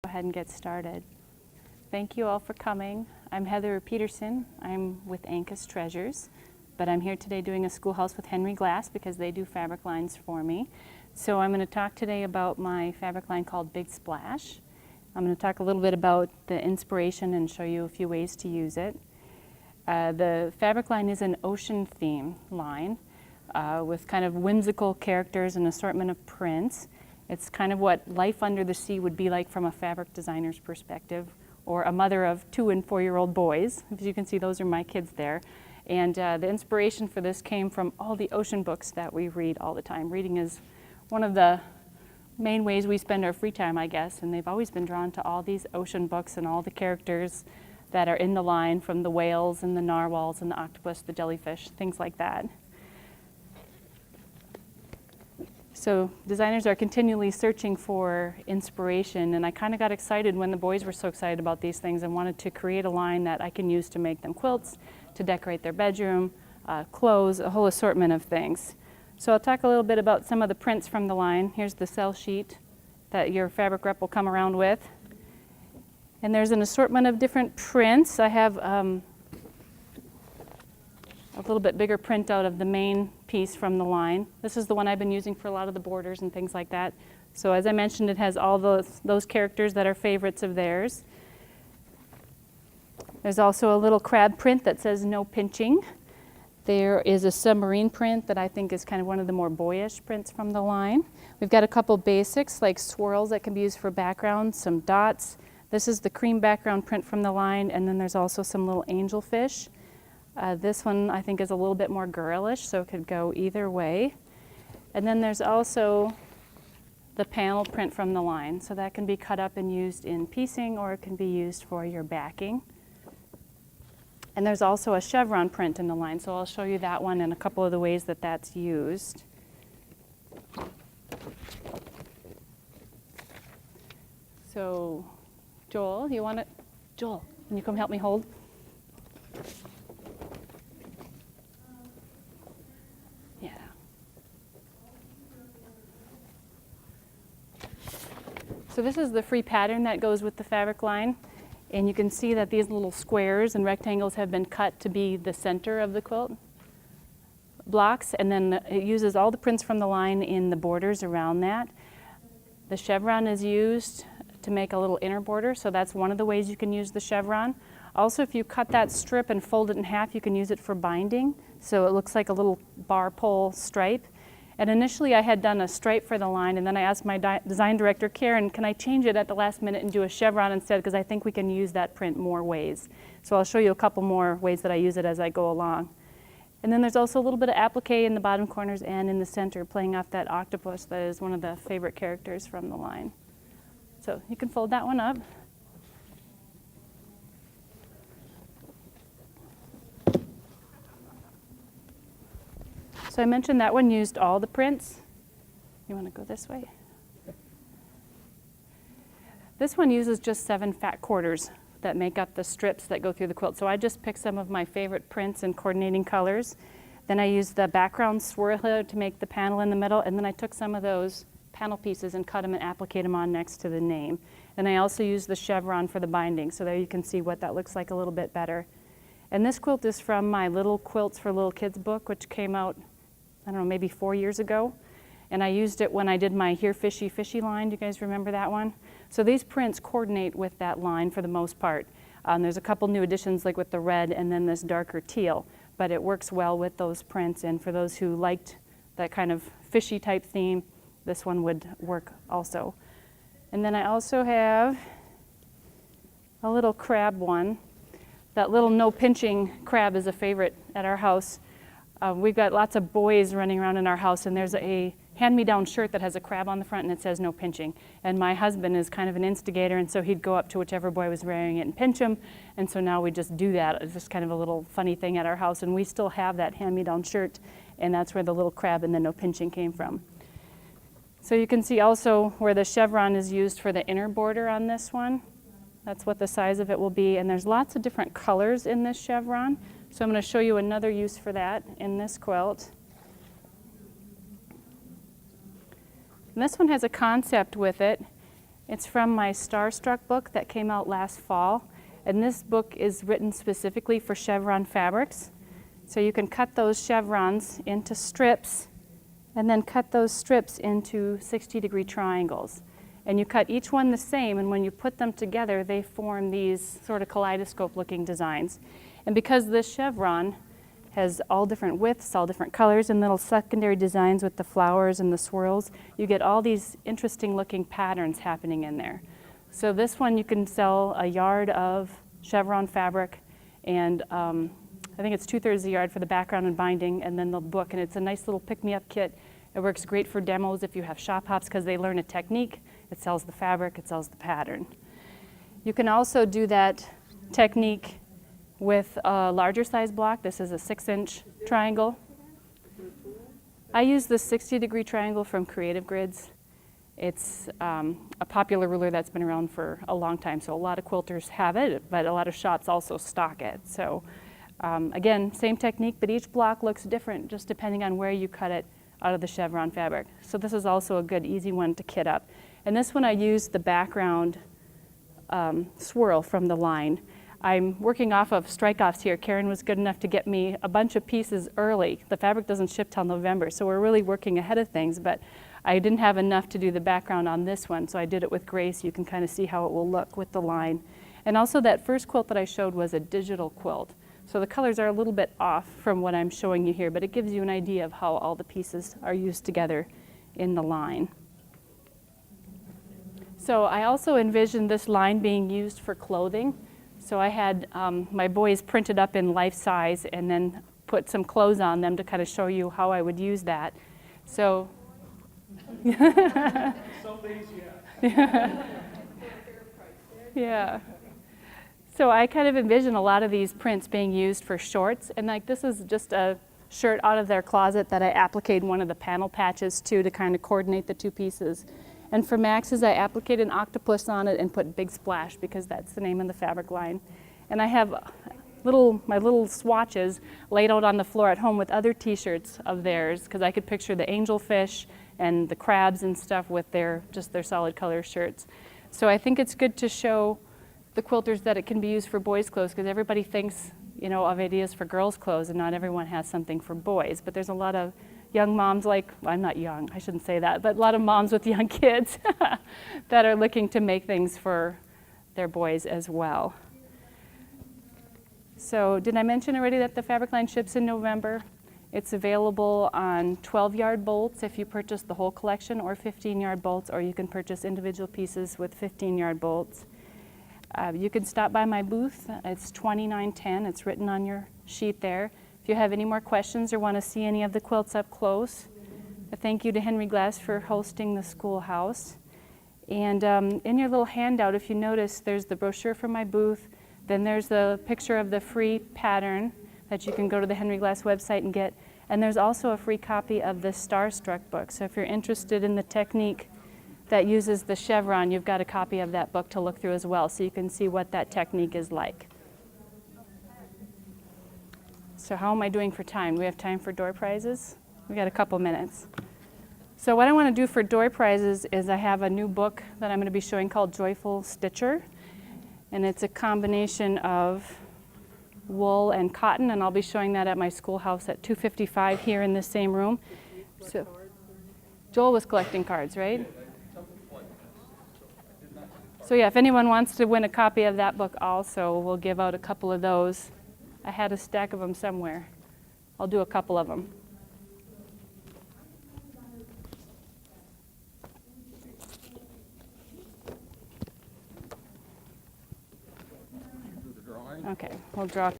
Go ahead and get started. Thank you all for coming. I'm Heather Peterson. I'm with Anchus Treasures, but I'm here today doing a Schoolhouse with Henry Glass because they do fabric lines for me. So I'm going to talk today about my fabric line called Big Splash. I'm going to talk a little bit about the inspiration and show you a few ways to use it. The fabric line is an ocean theme line with kind of whimsical characters and assortment of prints. It's kind of what life under the sea would be like from a fabric designer's perspective, or a mother of 2- and 4-year-old boys. As you can see, those are my kids there. And the inspiration for this came from all the ocean books that we read all the time. Reading is one of the main ways we spend our free time, I guess, and they've always been drawn to all these ocean books and all the characters that are in the line, from the whales and the narwhals and the octopus, the jellyfish, things like that. So designers are continually searching for inspiration, and I kind of got excited when the boys were so excited about these things and wanted to create a line that I can use to make them quilts, to decorate their bedroom, clothes, a whole assortment of things. So I'll talk a little bit about some of the prints from the line. Here's the cell sheet that your fabric rep will come around with. And there's an assortment of different prints. I have a little bit bigger print out of the main piece from the line. This is the one I've been using for a lot of the borders and things like that. So as I mentioned, it has all those characters that are favorites of theirs. There's also a little crab print that says no pinching. There is a submarine print that I think is kind of one of the more boyish prints from the line. We've got a couple basics like swirls that can be used for background, some dots. This is the cream background print from the line, and then there's also some little angelfish. This one I think is a little bit more girlish, so it could go either way. And then there's also the panel print from the line. So that can be cut up and used in piecing, or it can be used for your backing. And there's also a chevron print in the line, so I'll show you that one and a couple of the ways that that's used. So Joel, Joel, can you come help me hold? So this is the free pattern that goes with the fabric line, and you can see that these little squares and rectangles have been cut to be the center of the quilt blocks, and then it uses all the prints from the line in the borders around that. The chevron is used to make a little inner border, so that's one of the ways you can use the chevron. Also, if you cut that strip and fold it in half, you can use it for binding, so it looks like a little bar pole stripe. And initially I had done a stripe for the line, and then I asked my design director, Karen, can I change it at the last minute and do a chevron instead, because I think we can use that print more ways. So I'll show you a couple more ways that I use it as I go along. And then there's also a little bit of applique in the bottom corners and in the center, playing off that octopus that is one of the favorite characters from the line. So you can fold that one up. So I mentioned that one used all the prints. You want to go this way? This one uses just 7 fat quarters that make up the strips that go through the quilt. So I just picked some of my favorite prints and coordinating colors. Then I used the background swirl to make the panel in the middle, and then I took some of those panel pieces and cut them and appliqued them on next to the name. And I also used the chevron for the binding, so there you can see what that looks like a little bit better. And this quilt is from my Little Quilts for Little Kids book, which came out, I don't know, maybe 4 years ago. And I used it when I did my Here Fishy Fishy line. Do you guys remember that one? So these prints coordinate with that line for the most part. There's a couple new additions like with the red and then this darker teal, but it works well with those prints. And for those who liked that kind of fishy type theme, this one would work also. And then I also have a little crab one. That little no pinching crab is a favorite at our house. We've got lots of boys running around in our house, and there's a hand-me-down shirt that has a crab on the front and it says no pinching. And my husband is kind of an instigator, and so he'd go up to whichever boy was wearing it and pinch him. And so now we just do that. It's just kind of a little funny thing at our house, and we still have that hand-me-down shirt, and that's where the little crab and the no pinching came from. So you can see also where the chevron is used for the inner border on this one. That's what the size of it will be, and there's lots of different colors in this chevron. So I'm going to show you another use for that in this quilt. And this one has a concept with it, It's from my Starstruck book that came out last fall. And this book is written specifically for chevron fabrics. So you can cut those chevrons into strips and then cut those strips into 60-degree triangles. And you cut each one the same, and when you put them together, they form these sort of kaleidoscope-looking designs. And because this chevron has all different widths, all different colors, and little secondary designs with the flowers and the swirls, you get all these interesting-looking patterns happening in there. So this one you can sell a yard of chevron fabric, and I think it's 2/3 a yard for the background and binding, and then the book. And it's a nice little pick-me-up kit. It works great for demos if you have shop hops because they learn a technique. It sells the fabric, it sells the pattern. You can also do that technique with a larger size block. This is a 6-inch triangle. I use the 60-degree triangle from Creative Grids. It's a popular ruler that's been around for a long time, so a lot of quilters have it, but a lot of shops also stock it. So again, same technique, but each block looks different just depending on where you cut it out of the chevron fabric. So this is also a good, easy one to kit up. And this one I used the background swirl from the line. I'm working off of strike-offs here. Karen was good enough to get me a bunch of pieces early. The fabric doesn't ship till November, so we're really working ahead of things, but I didn't have enough to do the background on this one, so I did it with Grace. You can kind of see how it will look with the line. And also that first quilt that I showed was a digital quilt. So the colors are a little bit off from what I'm showing you here, but it gives you an idea of how all the pieces are used together in the line. So I also envisioned this line being used for clothing. So I had my boys printed up in life size and then put some clothes on them to kind of show you how I would use that. So Some days, yeah. Yeah. So I kind of envision a lot of these prints being used for shorts, and like this is just a shirt out of their closet that I appliqued one of the panel patches to kind of coordinate the two pieces. And for Max's, I appliqued an octopus on it and put Big Splash because that's the name of the fabric line. And I have my little swatches laid out on the floor at home with other t-shirts of theirs because I could picture the angelfish and the crabs and stuff with just their solid color shirts. So I think it's good to show the quilters that it can be used for boys' clothes because everybody thinks, you know, of ideas for girls' clothes and not everyone has something for boys. But there's a lot of young moms well, I'm not young, I shouldn't say that, but a lot of moms with young kids that are looking to make things for their boys as well. So did I mention already that the fabric line ships in November? It's available on 12-yard bolts if you purchase the whole collection, or 15-yard bolts, or you can purchase individual pieces with 15-yard bolts. You can stop by my booth. It's 2910. It's written on your sheet there. If you have any more questions or want to see any of the quilts up close, a thank you to Henry Glass for hosting the Schoolhouse. And in your little handout, if you notice, there's the brochure from my booth. Then there's the picture of the free pattern that you can go to the Henry Glass website and get. And there's also a free copy of the Starstruck book. So if you're interested in the technique that uses the chevron, you've got a copy of that book to look through as well, so you can see what that technique is like. So how am I doing for time? Do we have time for door prizes? We got a couple minutes. So what I want to do for door prizes is I have a new book that I'm going to be showing called Joyful Stitcher. And it's a combination of wool and cotton, and I'll be showing that at my Schoolhouse at 255 here in this same room. So Joel was collecting cards, right? So yeah, if anyone wants to win a copy of that book also, we'll give out a couple of those. I had a stack of them somewhere. I'll do a couple of them. Okay, we'll draw